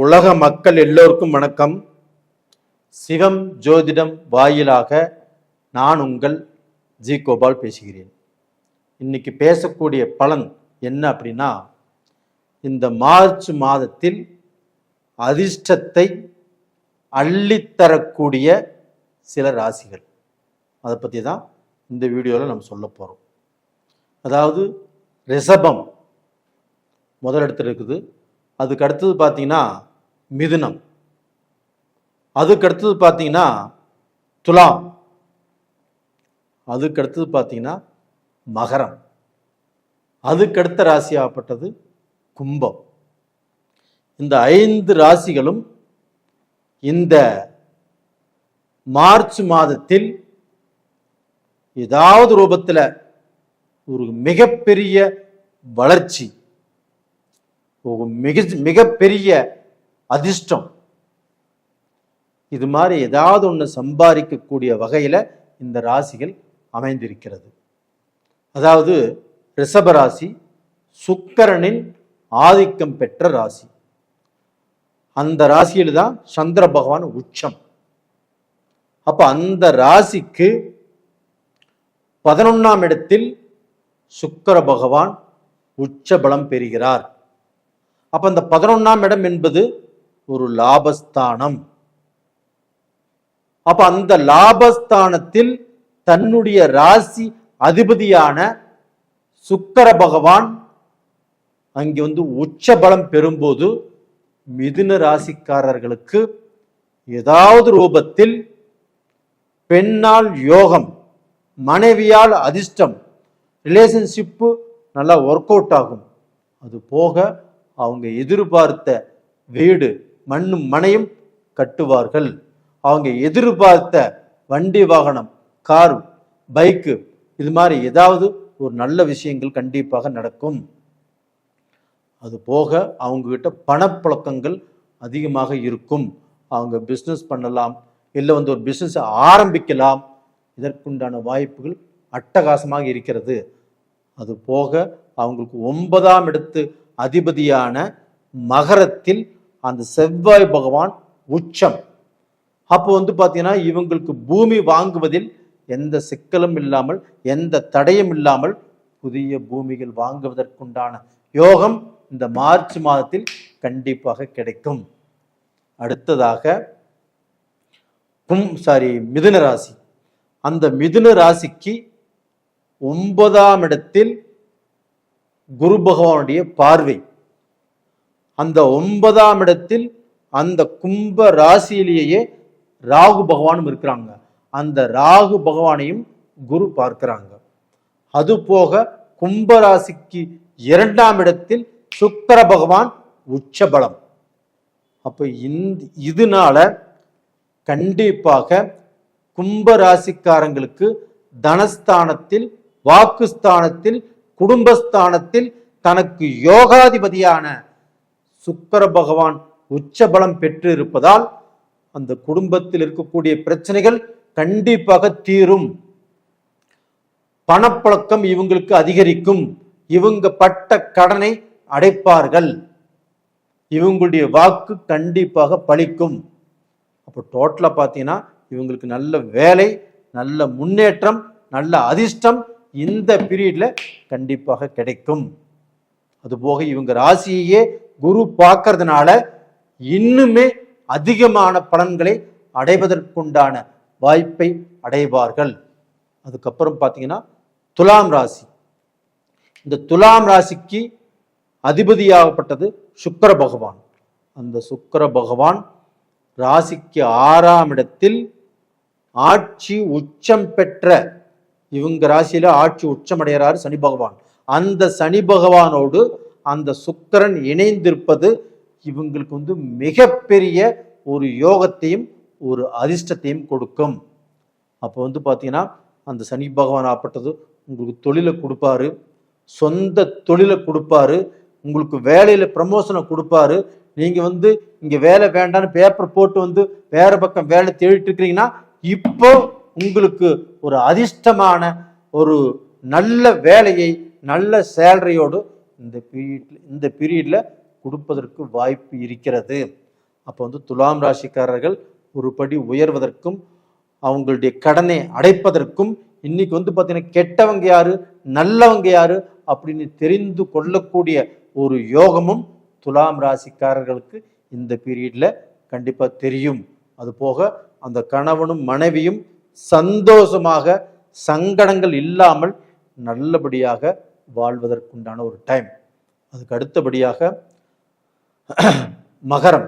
உலக மக்கள் எல்லோருக்கும் வணக்கம். சிவம் ஜோதிடம் வாயிலாக நான் உங்கள் ஜி கோபால் பேசுகிறேன். இன்னைக்கு பேசக்கூடிய பலன் என்ன அப்படின்னா, இந்த மார்ச் மாதத்தில் அதிர்ஷ்டத்தை அள்ளித்தரக்கூடிய சில ராசிகள், அதை பற்றி தான் இந்த வீடியோவில் நம்ம சொல்ல போகிறோம். அதாவது ரிஷபம் முதலிடத்தில் இருக்குது. அதுக்கு அடுத்தது பார்த்தீங்கன்னா மிதுனம், அதுக்கு அடுத்தது பார்த்தீங்கன்னா துலாம், அதுக்கு அடுத்தது பார்த்தீங்கன்னா மகரம், அதுக்கு அடுத்த ராசியாகப்பட்டது கும்பம். இந்த 5 ராசிகளும் இந்த மார்ச் மாதத்தில் ஏதாவது ரூபத்தில் ஒரு மிகப்பெரிய வளர்ச்சி, மிகப்பெரிய அதிர்ஷ்டம், இது மாதிரி ஏதாவது ஒன்று சம்பாதிக்கக்கூடிய வகையில் இந்த ராசிகள் அமைந்திருக்கிறது. அதாவது ரிஷபராசி சுக்கிரனின் ஆதிக்கம் பெற்ற ராசி. அந்த ராசியில் தான் சந்திர பகவான் உச்சம். அப்ப அந்த ராசிக்கு 11ஆம் இடத்தில் சுக்கிர பகவான் உச்ச பலம் பெறுகிறார். அப்ப அந்த 11ஆம் இடம் என்பது ஒரு லாபஸ்தானம். அப்ப அந்த லாபஸ்தானத்தில் தன்னுடைய ராசி அதிபதியான சுக்கிர பகவான் அங்கே உச்ச பலம் பெறும்போது மிதுன ராசிக்காரர்களுக்கு ஏதாவது ரூபத்தில் பெண்ணால் யோகம், மனைவியால் அதிர்ஷ்டம், ரிலேஷன்ஷிப்பு நல்லா ஒர்க் அவுட் ஆகும். அது போக அவங்க எதிர்பார்த்த வீடு மண்ணும் மனையும் கட்டுவார்கள். அவங்க எதிர்பார்த்த வண்டி வாகனம், கார், பைக்கு, இது மாதிரி ஏதாவது ஒரு நல்ல விஷயங்கள் கண்டிப்பாக நடக்கும். அது போக அவங்க கிட்ட பணப்புழக்கங்கள் அதிகமாக இருக்கும். அவங்க பிஸ்னஸ் பண்ணலாம், இல்லை ஒரு பிஸ்னஸ் ஆரம்பிக்கலாம். இதற்குண்டான வாய்ப்புகள் அட்டகாசமாக இருக்கிறது. அது போக அவங்களுக்கு 9ஆம் இடத்து அதிபதியான மகரத்தில் அந்த செவ்வாய் பகவான் உச்சம். அப்போ பார்த்தீங்கன்னா இவங்களுக்கு பூமி வாங்குவதில் எந்த சிக்கலும் இல்லாமல், எந்த தடையும் இல்லாமல் புதிய பூமிகள் வாங்குவதற்குண்டான யோகம் இந்த மார்ச் மாதத்தில் கண்டிப்பாக கிடைக்கும். அடுத்ததாக மிதுன ராசி. அந்த மிதுன ராசிக்கு 9ஆம் இடத்தில் குரு பகவானுடைய பார்வை. அந்த 9ஆம் இடத்தில் அந்த கும்ப ராசியிலேயே ராகு பகவானும் இருக்கிறாங்க. அந்த ராகு பகவானையும் குரு பார்க்கிறாங்க. அது போக கும்ப ராசிக்கு 2ஆம் இடத்தில் சுக்கிர பகவான் உச்ச பலம். அப்ப இதனால கண்டிப்பாக கும்ப ராசிக்காரங்களுக்கு தனஸ்தானத்தில், வாக்குஸ்தானத்தில், குடும்பஸ்தானத்தில் தனக்கு யோகாதிபதியான சுக்கிர பகவான் உச்சபலம் பெற்று இருப்பதால் அந்த குடும்பத்தில் இருக்கக்கூடிய பிரச்சனைகள் கண்டிப்பாக தீரும். பணப்பழக்கம் இவங்களுக்கு அதிகரிக்கும். இவங்க பட்ட கடனை அடைப்பார்கள். இவங்களுடைய வாக்கு கண்டிப்பாக பலிக்கும். அப்போ டோட்டலா பார்த்தீங்கன்னா இவங்களுக்கு நல்ல வேலை, நல்ல முன்னேற்றம், நல்ல அதிர்ஷ்டம் இந்த பீரியட்ல கண்டிப்பாக கிடைக்கும். அதுபோக இவங்க ராசியையே குரு பார்க்கறதுனால இன்னுமே அதிகமான பலன்களை அடைவதற்குண்டான வாய்ப்பை அடைவார்கள். அதுக்கப்புறம் பார்த்தீங்கன்னா துலாம் ராசி. இந்த துலாம் ராசிக்கு அதிபதியாகப்பட்டது சுக்கிர பகவான். அந்த சுக்கிர பகவான் ராசிக்கு 6ஆம் இடத்தில் ஆட்சி உச்சம் பெற்ற, இவங்க ராசியில ஆட்சி உச்சம் அடைகிறாரு சனி பகவான். அந்த சனி பகவானோடு அந்த சுக்கிரன் இணைந்திருப்பது இவங்களுக்கு மிகப்பெரிய ஒரு யோகத்தையும் ஒரு அதிர்ஷ்டத்தையும் கொடுக்கும். அப்போ பார்த்தீங்கன்னா அந்த சனி பகவான் ஆப்பட்டது உங்களுக்கு தொழிலை கொடுப்பாரு, சொந்த தொழிலை கொடுப்பாரு, உங்களுக்கு வேலையில ப்ரமோஷனை கொடுப்பாரு. நீங்க இங்க வேலை வேண்டான்னு பேப்பர் போட்டு வேற பக்கம் வேலை தேடிட்டு இருக்கிறீங்கன்னா இப்போ உங்களுக்கு ஒரு அதிர்ஷ்டமான ஒரு நல்ல வேலையை, நல்ல சேலரியோடு இந்த பீரியட்ல கொடுப்பதற்கு வாய்ப்பு இருக்கிறது. அப்போ வந்து துலாம் ராசிக்காரர்கள் ஒரு படி உயர்வதற்கும் அவங்களுடைய கடனை அடைப்பதற்கும் இன்னைக்கு வந்து பார்த்தீங்கன்னா கெட்டவங்க யாரு நல்லவங்க யாரு அப்படின்னு தெரிந்து கொள்ளக்கூடிய ஒரு யோகமும் துலாம் ராசிக்காரர்களுக்கு இந்த பீரியட்ல கண்டிப்பா தெரியும். அது போக அந்த கணவனும் மனைவியும் சந்தோஷமாக சங்கடங்கள் இல்லாமல் நல்லபடியாக வாழ்வதற்குண்டான ஒரு டைம். அதுக்கு அடுத்தபடியாக மகரம்.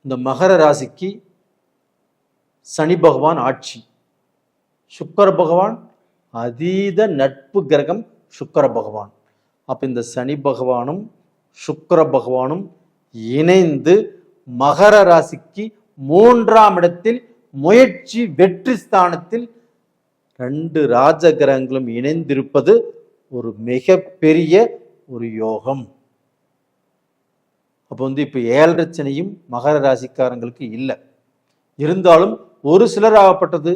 இந்த மகர ராசிக்கு சனி பகவான் ஆட்சி, சுக்கிர பகவான் அதீத நட்பு கிரகம் சுக்கிர பகவான். அப்ப இந்த சனி பகவானும் சுக்கிர பகவானும் இணைந்து மகர ராசிக்கு 3ஆம் இடத்தில் முயற்சி வெற்றி ஸ்தானத்தில் 2 ராஜ கிரகங்களும் இணைந்திருப்பது ஒரு மிகப்பெரிய ஒரு யோகம். அப்போ வந்து இப்போ 7.5 சனியும் மகர ராசிக்காரங்களுக்கு இல்லை. இருந்தாலும் ஒரு சிலர் ஆகப்பட்டது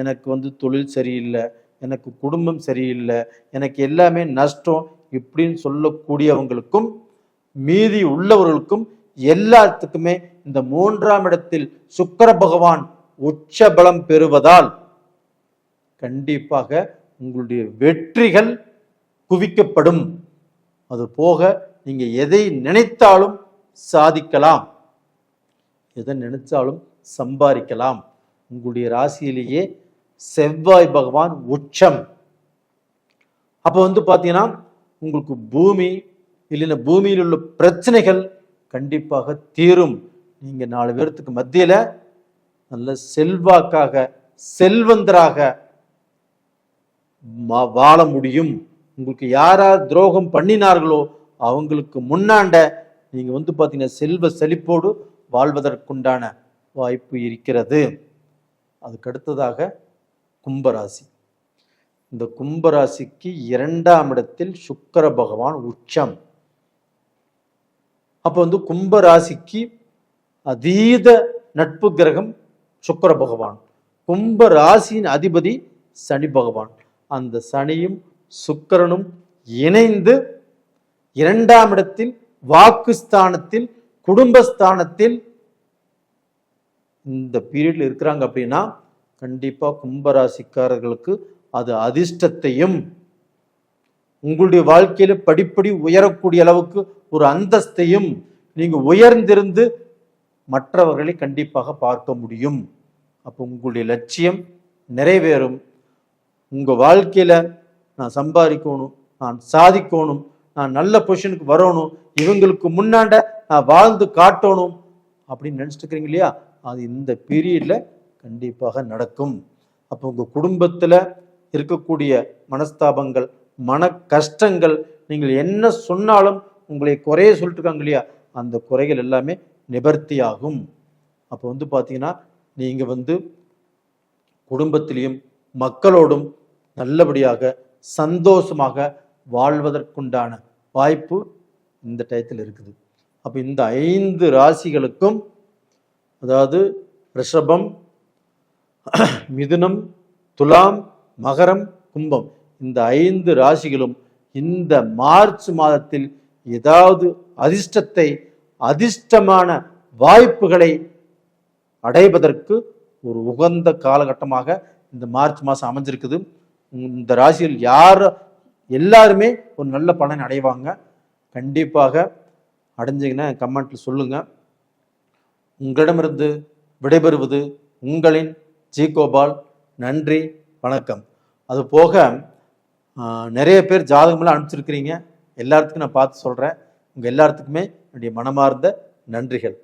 எனக்கு வந்து தொழில் சரியில்லை, எனக்கு குடும்பம் சரியில்லை, எனக்கு எல்லாமே நஷ்டம் இப்படின்னு சொல்லக்கூடியவங்களுக்கும் மீதி உள்ளவர்களுக்கும் எல்லாத்துக்குமே இந்த 3ஆம் இடத்தில் சுக்கிர பகவான் உச்ச பலம் பெறுவதால் கண்டிப்பாக உங்களுடைய வெற்றிகள் குவிக்கப்படும். அது போக நீங்க எதை நினைத்தாலும் சாதிக்கலாம், எதை நினைச்சாலும் சம்பாதிக்கலாம். உங்களுடைய ராசியிலேயே செவ்வாய் பகவான் உச்சம். அப்போ வந்து பார்த்தீங்கன்னா உங்களுக்கு பூமி இல்லைன்னா பூமியில் உள்ள பிரச்சனைகள் கண்டிப்பாக தீரும். நீங்க 4 பேர்த்துக்கு மத்தியில நல்ல செல்வாக்காக செல்வந்தராக வாழ முடியும். உங்களுக்கு யாரார் துரோகம் பண்ணினார்களோ அவங்களுக்கு முன்னாண்ட நீங்க வந்து பார்த்தீங்கன்னா செல்வ செழிப்போடு வாழ்வதற்குண்டான வாய்ப்பு இருக்கிறது. அதுக்கு அடுத்ததாக கும்பராசி. இந்த கும்பராசிக்கு 2ஆம் இடத்தில் சுக்கிர பகவான் உச்சம். அப்போ வந்து கும்பராசிக்கு அதீத நட்பு கிரகம் சுக்கிர பகவான், கும்பராசியின் அதிபதி சனி பகவான். அந்த சனியும் சுக்கிரனும் இணைந்து 2ஆம் இடத்தில் வாக்குஸ்தானத்தில் குடும்பஸ்தானத்தில் இந்த பீரியட்ல இருக்கிறாங்க. அப்படின்னா கண்டிப்பா கும்பராசிக்காரர்களுக்கு அது அதிர்ஷ்டத்தையும் உங்களுடைய வாழ்க்கையில படிப்படி உயரக்கூடிய அளவுக்கு ஒரு அந்தஸ்தையும் நீங்க உயர்ந்திருந்து மற்றவர்களை கண்டிப்பாக பார்க்க முடியும். அப்போ உங்களுடைய லட்சியம் நிறைவேறும். உங்க வாழ்க்கையில நான் சம்பாதிக்கணும், நான் சாதிக்கணும், நான் நல்ல பொசிஷனுக்கு வரணும், இவங்களுக்கு முன்னாண்ட நான் வாழ்ந்து காட்டணும் அப்படின்னு நினைச்சிட்டு இருக்கிறீங்க இல்லையா, அது இந்த பீரியட்ல கண்டிப்பாக நடக்கும். அப்போ உங்க குடும்பத்துல இருக்கக்கூடிய மனஸ்தாபங்கள், மன கஷ்டங்கள், நீங்கள் என்ன சொன்னாலும் உங்களை குறைய சொல்லிட்டு இருக்காங்க இல்லையா, அந்த குறைகள் எல்லாமே நிவர்த்தி ஆகும். அப்போ வந்து பார்த்தீங்கன்னா நீங்க வந்து குடும்பத்திலையும் மக்களோடும் நல்லபடியாக சந்தோஷமாக வாழ்வதற்குண்டான வாய்ப்பு இந்த டயத்தில் இருக்குது. அப்போ இந்த 5 ராசிகளுக்கும், அதாவது ரிஷபம், மிதுனம், துலாம், மகரம், கும்பம், இந்த 5 ராசிகளும் இந்த மார்ச் மாதத்தில் ஏதாவது அதிர்ஷ்டத்தை, அதிர்ஷ்டமான வாய்ப்புகளை அடைவதற்கு ஒரு உகந்த காலகட்டமாக இந்த மார்ச் மாதம் அமைஞ்சிருக்குது. இந்த ராசியில் எல்லாருமே ஒரு நல்ல பலனை அடைவாங்க. கண்டிப்பாக அடைஞ்சிங்கன்னா கமெண்ட்ல சொல்லுங்க. உங்களிடமிருந்து விடைபெறுவது உங்களின் ஜி கோபால். நன்றி, வணக்கம். அது போக நிறைய பேர் ஜாதகமெல்லாம் அனுப்பிச்சிருக்கிறீங்க. எல்லாத்துக்கும் நான் பார்த்து சொல்கிறேன். உங்கள் எல்லாத்துக்குமே என்னுடைய மனமார்ந்த நன்றிகள்.